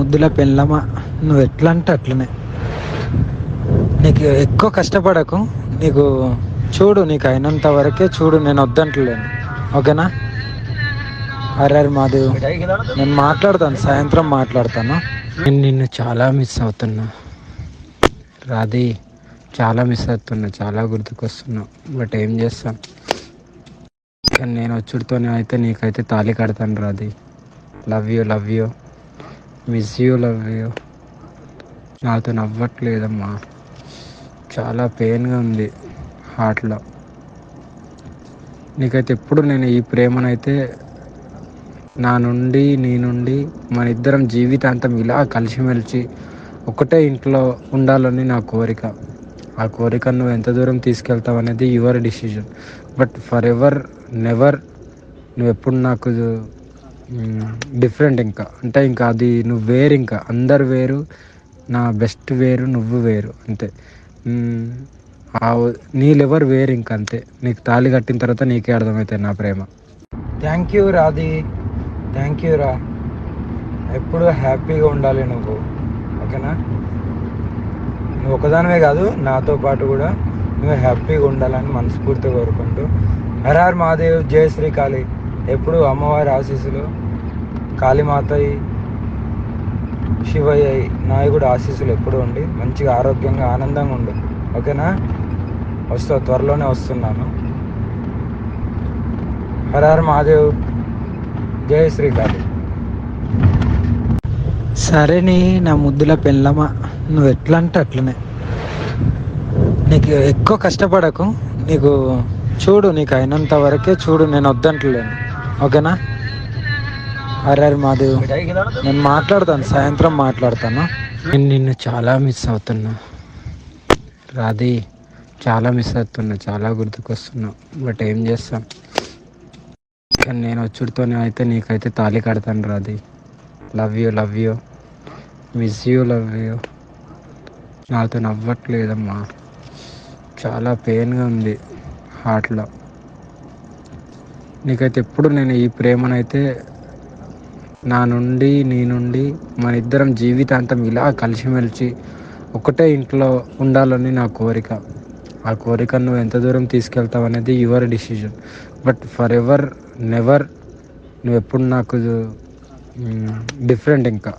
ముద్దుల పెళ్ళమా, నువ్వు ఎట్లా అంటే అట్లనే. నీకు ఎక్కువ కష్టపడకు. నీకు చూడు, నీకు అయినంత వరకే చూడు. నేను వద్దంటలేను, ఓకేనా? హరర్ మాదేవ్, నేను మాట్లాడతాను, సాయంత్రం మాట్లాడతాను. నేను నిన్ను చాలా మిస్ అవుతున్నా రాధి, చాలా మిస్ అవుతున్నా, చాలా గుర్తుకొస్తున్నా. బట్ ఏం చేస్తాం, కానీ నేను వచ్చుడితోనే అయితే నీకైతే తాళి కడతాను Radhi. Love you, love you, miss you, love you. నాతో నవ్వట్లేదమ్మా, చాలా పెయిన్గా ఉంది హార్ట్లో. నీకైతే ఎప్పుడు నేను ఈ ప్రేమనైతే నీ నుండి మన ఇద్దరం జీవితాంతం ఇలా కలిసిమెలిసి ఒకటే ఇంట్లో ఉండాలని నా కోరిక. ఆ కోరిక నువ్వు ఎంత దూరం తీసుకెళ్తావు అనేది your decision. But for ever never నువ్వు ఎప్పుడు నాకు డిఫరెంట్. ఇంకా అది నువ్వు వేరు, ఇంకా అందరు వేరు, నా బెస్ట్ వేరు, నువ్వు వేరు, అంతే. నీ లెవర్ వేరు, ఇంక అంతే. నీకు తాళి కట్టిన తర్వాత నీకే అర్థమవుతాయి నా ప్రేమ. Thank you Radhi, thank you రా. ఎప్పుడు హ్యాపీగా ఉండాలి నువ్వు, ఓకేనా? నువ్వు ఒకదానివే కాదు, నాతో పాటు కూడా నువ్వు హ్యాపీగా ఉండాలని మనస్ఫూర్తిగా కోరుకుంటూ, హరహర్ మహాదేవ్, జయ శ్రీ కాళీ. ఎప్పుడు అమ్మవారి ఆశీస్సులు, కాళీమాతయి, శివయ్య, నాయకుడు ఆశీస్సులు ఎప్పుడు ఉండి మంచిగా ఆరోగ్యంగా ఆనందంగా ఉండు, ఓకేనా? త్వరలోనే వస్తున్నాను. హరహర్ మహాదేవ్, జయ శ్రీకాళి. సరేని నా ముద్దుల పెళ్ళమా, నువ్వు ఎట్లా అంటే అట్లనే. నీకు ఎక్కువ కష్టపడకు. నీకు చూడు, నీకు అయినంత వరకే చూడు. నేను వద్దంటలేను, ఓకేనా? హరహర్ మహాదేవ్, నేను మాట్లాడతాను, సాయంత్రం మాట్లాడతాను. నేను నిన్ను చాలా మిస్ అవుతున్నా రాధి, చాలా మిస్ అవుతున్నా, చాలా గుర్తుకొస్తున్నా. బట్ ఏం చేస్తాం, కానీ నేను వచ్చుడితోనే అయితే నీకైతే తాళి కడతాను Radhi. Love you, love you, miss you, love you. నాతో నవ్వట్లేదమ్మా, చాలా పెయిన్గా ఉంది హార్ట్లో. నీకైతే ఎప్పుడు నేను ఈ ప్రేమనైతే నీ నుండి మన ఇద్దరం జీవితాంతం ఇలా కలిసిమెలిసి ఒకటే ఇంట్లో ఉండాలని నా కోరిక. ఆ కోరిక నువ్వు ఎంత దూరం తీసుకెళ్తావు అనేది your decision. But for ever never నువ్వు ఎప్పుడు నాకు డిఫరెంట్. ఇంకా